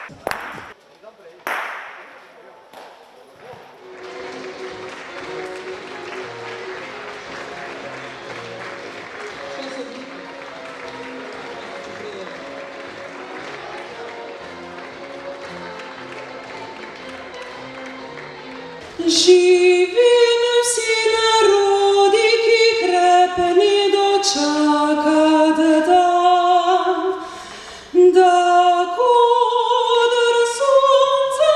Živim vsi narodi, ki krepeni dočakat dan, da kodr sonce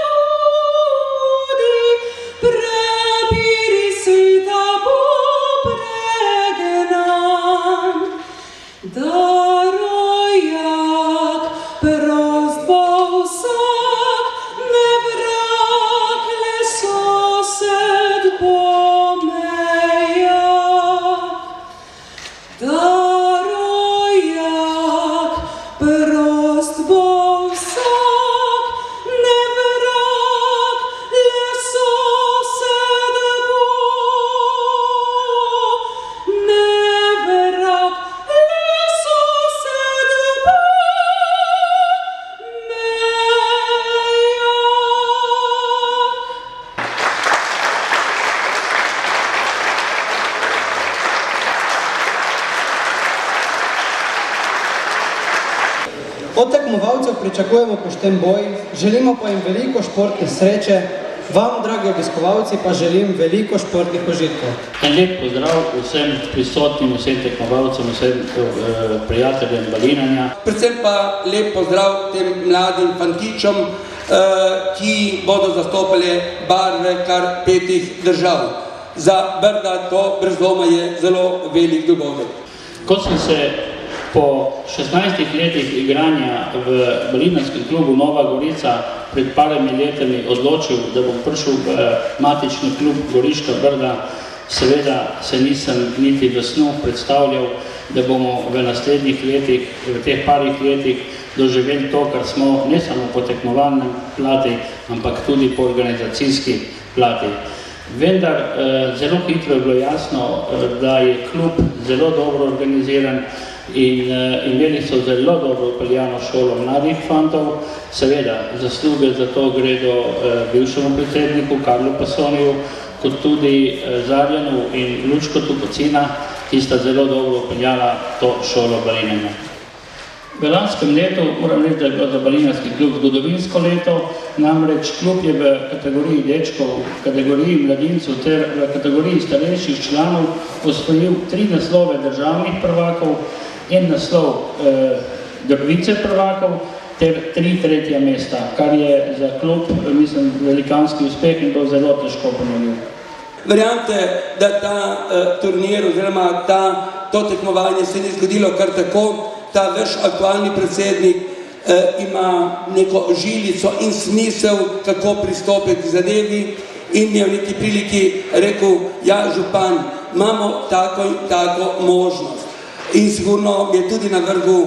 hodi, prepiri sveta bo pregnan. Da rojak prost bo vsak, ne vrag le sosed bo mejak. Da rojak prost bo vsak, ne vrag le sosed bo, ne vrag le sosed bo Od tekmovalcev pričakujemo pošten boj, želimo pa jim veliko športne sreče, vam, dragi obiskovalci, pa želim veliko športnih užitkov. En lep pozdrav vsem prisotnim, vsem tekmovalcem, vsem prijateljem balinanja. Predvsem pa lep pozdrav tem mladim fantičom, ki bodo zastopali barve kar 5 držav. Za Brda to brez dvoma je zelo velik dogodek. Ko sem se po 16 letih igranja v balinarskem klubu Nova Gorica pred parami letami odločil, da bom prišel v matični klub Goriška Brda, seveda se nisem niti v snu predstavljal, da bomo v naslednjih letih, v teh parih letih doživeli to, kar smo ne samo po tekmovalnem plati, ampak tudi po organizacijski plati. Vendar zelo hitro je bilo jasno, da je klub zelo dobro organiziran in imeli so zelo dobro upeljano šolo mladih fantov. Seveda, zasluge za to gredo bivšemu predsedniku Karlu Pasoniju, kot tudi Zarjanu in Lučkotu Kocina, ki sta zelo dobro upeljala to šolo balinanja. V lanskem letu moram reči, da je bilo za balinarski klub zgodovinsko leto, namreč klub je v kategoriji dečkov, v kategoriji mladincev ter v kategoriji starejših članov osvojil 3 naslove državnih prvakov, 1 naslov viceprvakov ter 3 tretja mesta, kar je za klub, mislim, velikanski uspeh in to zelo težko ponovil. Verjamete, da ta turnir oziroma to tekmovanje se ni zgodilo kar tako. Ta vaš aktualni predsednik ima neko žilico in smisel, kako pristopiti k zadevi, in mi je v neki priliki rekel, ja, župan, imamo tako in tako možnost. In sigurno mi je tudi navrgel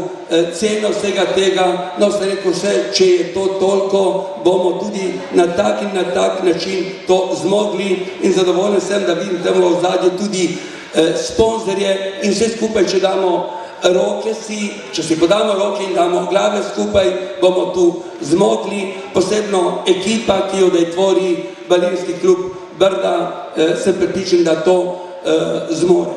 ceno vsega tega, no sem rekel še, če je to toliko, bomo tudi na tak in na tak način to zmogli, in zadovoljen sem, da vidim tam v ozadju tudi sponzorje in vse skupaj, če damo roke si, če si podamo roke in damo glave skupaj, bomo tu zmogli, posebno ekipa, ki jo da tvori balinski klub Brda, sem prepričan, da to zmore.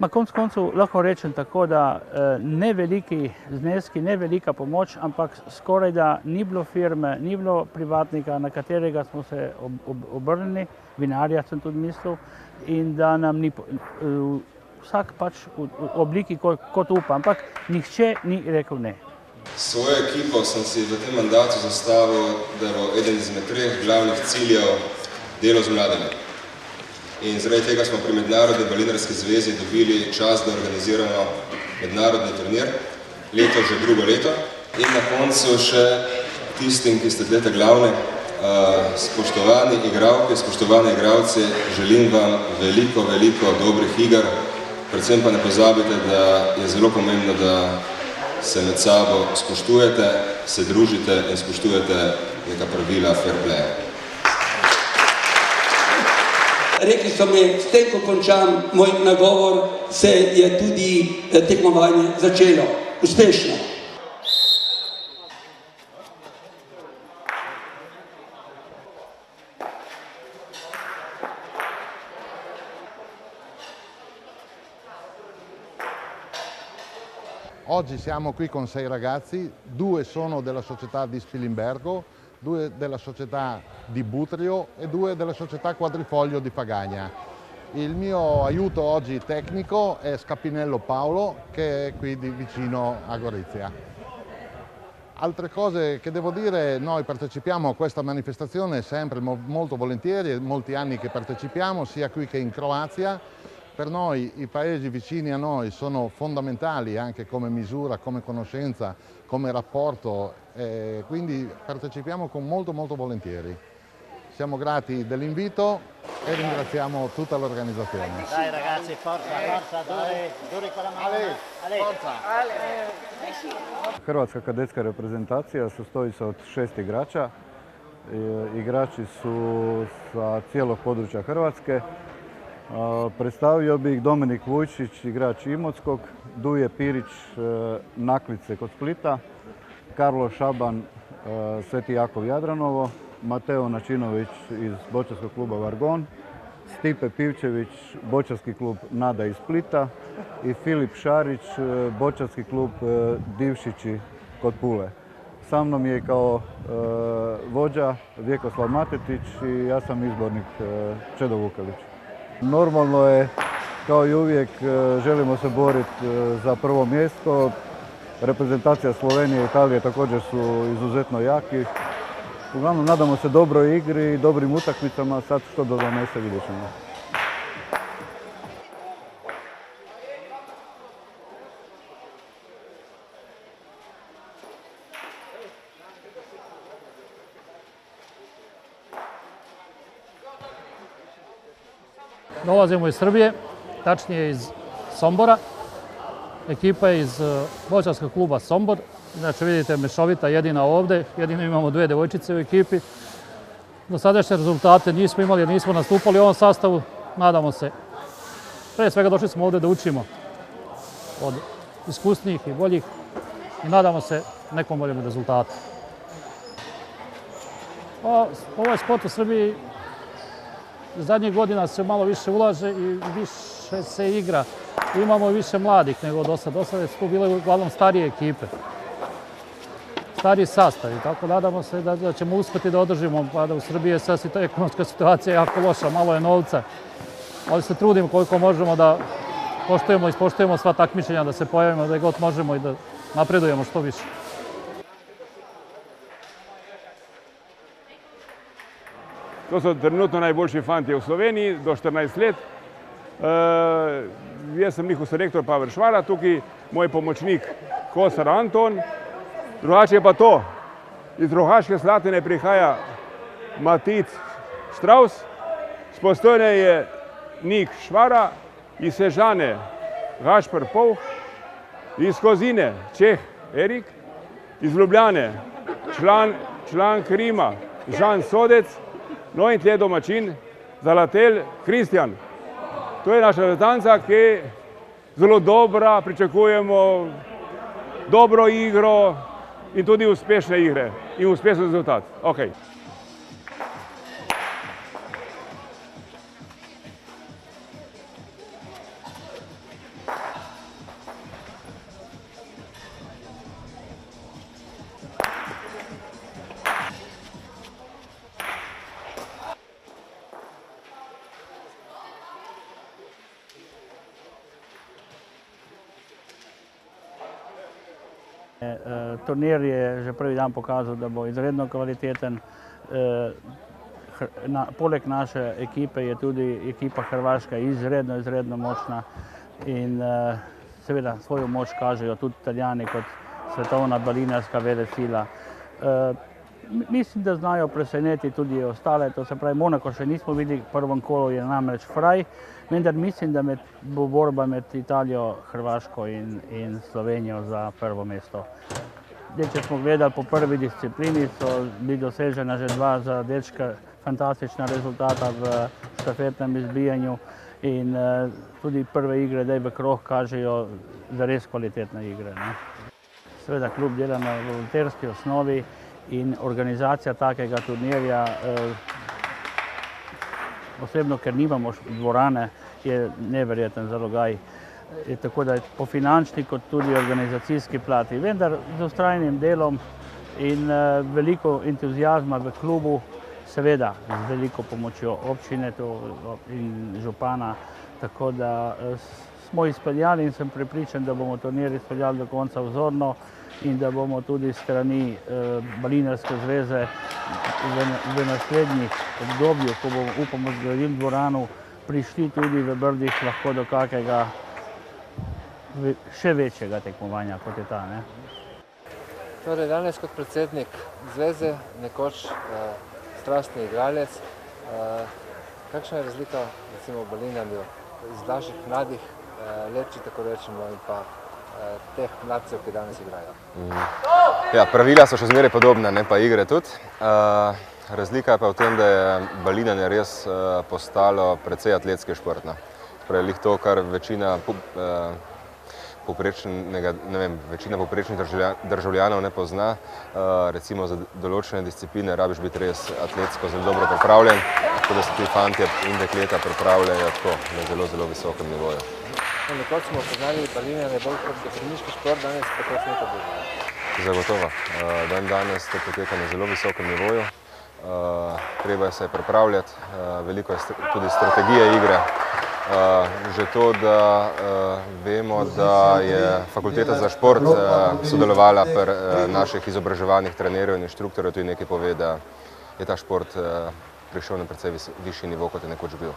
Konec koncev lahko rečem tako, da ne veliki zneski, ne velika pomoč, ampak skoraj da ni bilo firme, ni bilo privatnika, na katerega smo se obrnili, vinarja sem tudi mislil, in da nam ni, vsak pač v obliki kot upa, ampak nihče ni rekel ne. Svojo ekipo sem si v tem mandatu zastavil, da bo eden izmed 3 glavnih ciljev delo z mladimi. In zaradi tega smo pri Mednarodni balinarski zvezi dobili čas, da organiziramo mednarodni turnir, leto že drugo leto. In na koncu še tistim, ki ste tlete glavni, spoštovani igralke, spoštovani igralci, želim vam veliko, veliko dobrih iger. Predvsem pa ne pozabite, da je zelo pomembno, da se med sabo spoštujete, se družite in spoštujete neka pravila fair play. Rekli so mi, s tem, ko končam moj nagovor, se je tudi tekmovanje začelo uspešno. Oggi siamo qui con 6 ragazzi, 2 sono della società di Spilimbergo, 2 della società di Butrio e 2 della società Quadrifoglio di Pagagna. Il mio aiuto oggi tecnico è Scapinello Paolo, che è qui vicino a Gorizia. Altre cose che devo dire, noi partecipiamo a questa manifestazione sempre molto volentieri, è molti anni che partecipiamo, sia qui che in Croazia. Per noi i paesi vicini a noi sono fondamentali anche come misura, come conoscenza, come rapporto, quindi partecipiamo con molto volentieri. Siamo grati dell'invito e ringraziamo tutta l'organizzazione. Dai ragazzi, forza, duri con la mano. Forza. Hrvatska kadetska reprezentacija sastoji se od 6 igrača. Igrači su sa cijelog područja Hrvatske. Predstavio bih Dominik Vujčić, igrač Imotskog, Duje Pirić, Naklice kod Splita, Karlo Šaban, Sveti Jakov Jadranovo, Mateo Načinović iz boćarskog kluba Vargon, Stipe Pivčević, boćarski klub Nada iz Splita i Filip Šarić, boćarski klub Divšići kod Pule. Sa mnom je kao vođa Vjekoslav Matetić i ja sam izbornik Čedo Vukelić. Normalno je, kao i uvijek, želimo se boriti za prvo mjesto. Reprezentacija Slovenije i Italije također su izuzetno jaki. Uglavnom, nadamo se dobroj igri i dobrim utakmicama, sad što donese vidjet ćemo. Dolazimo iz Srbije, tačnije iz Sombora. Ekipa je iz boćarskog kluba Sombor. Znači vidite, mešovita jedina ovdje, jedino imamo 2 djevojčice u ekipi. Do sadašnje rezultate nismo imali jer nismo nastupali u ovom sastavu. Nadamo se. Prije svega došli smo ovdje da učimo od iskusnijih i boljih i nadamo se nekom boljem rezultatu. Ovaj sport u Srbiji zadnjih godina se malo više ulaže i više se igra. Imamo više mladih nego do sada. Do sada su bile uglavnom starije ekipe. Stariji sastav i tako nadamo se da ćemo uspjeti da održimo, pa da u Srbiji je sad ekonomska situacija jako loša, malo je novca, ali se trudimo koliko možemo da poštujemo i ispoštujemo sva takmičenja, da se pojavimo da god možemo i da napredujemo što više. To so trenutno najboljši fantje v Sloveniji, do 14 let. Jaz sem njihov selektor Pavel Švara, tukaj moj pomočnik Kosar Anton. Drugače je pa to, iz Rogaške Slatine prihaja Matic Štraus, s Postojne je Nik Švara, iz Sežane Gašper Povh, iz Kozine Čeh Erik, iz Ljubljane član Krima Žan Sodec, no in tle domačin Zalatel Kristjan. To je naša reprezentanca, ki je zelo dobra, pričakujemo dobro igro in tudi uspešne igre in uspešen rezultat. Okay. Turnir je že prvi dan pokazal, da bo izredno kvaliteten. Poleg naše ekipe je tudi ekipa Hrvaška izredno močna in seveda svojo moč kažejo tudi Italijani kot svetovna balinarska velesila. Mislim, da znajo presenetiti tudi ostale, to se pravi Monako še nismo videli, v prvem kolu je namreč fraj, vendar mislim, da bo borba med Italijo, Hrvaško in Slovenijo za prvo mesto. Če smo gledali po prvi disciplini, so bili dosežena že 2 za dečka fantastična rezultata v štafetnem izbijanju in tudi prve igre zdaj v krog kažejo zares kvalitetne igre. Seveda klub dela na volonterski osnovi in organizacija takega turnirja, osebno, ker nimamo dvorane, je neverjeten zalogaj. tako da je po finančni kot tudi organizacijski plati. Vendar z vztrajnim delom in veliko entuzijazma v klubu, seveda z veliko pomočjo občine in župana, tako da smo izpeljali in sem prepričan, da bomo turnir izpeljali do konca vzorno in da bomo tudi strani Balinarske zveze v naslednjih obdobju, ko bomo, upamo, zgradili dvorano, prišli tudi v Brdih lahko do kakega še večjega tekmovanja, kot je ta. Ne? Torej, danes kot predsednik zveze, nekoč strastni igralec, kakšna je razlika recimo v Balinarju iz vaših mladih let, če tako rečemo, in pa teh mladcev, ki danes igrajo? Ja, pravila so še zmeraj podobna, ne pa igre tudi. Razlika je pa v tem, da je balinanje res postalo precej atletski šport. Torej, to, kar večina povprečnih državljanov ne pozna, recimo za določene discipline rabiš biti res atletsko zelo dobro pripravljen, tako da se ti fantje in dekleta pripravljajo tako na zelo, zelo visokem nivoju. Nekoč smo poznali balinanje bolj kot gostilniški šport, danes pa to ne podobno. Zagotovo. Danes to poteka na zelo visokem nivoju. Treba se je pripravljati, veliko je tudi strategije igre. Že to, da vemo, da je fakulteta za šport sodelovala pri naših izobraževanih trenerjev in inštruktorjev, tudi nekaj pove, da je ta šport prišel na precej višji nivo, kot je nekoč bil.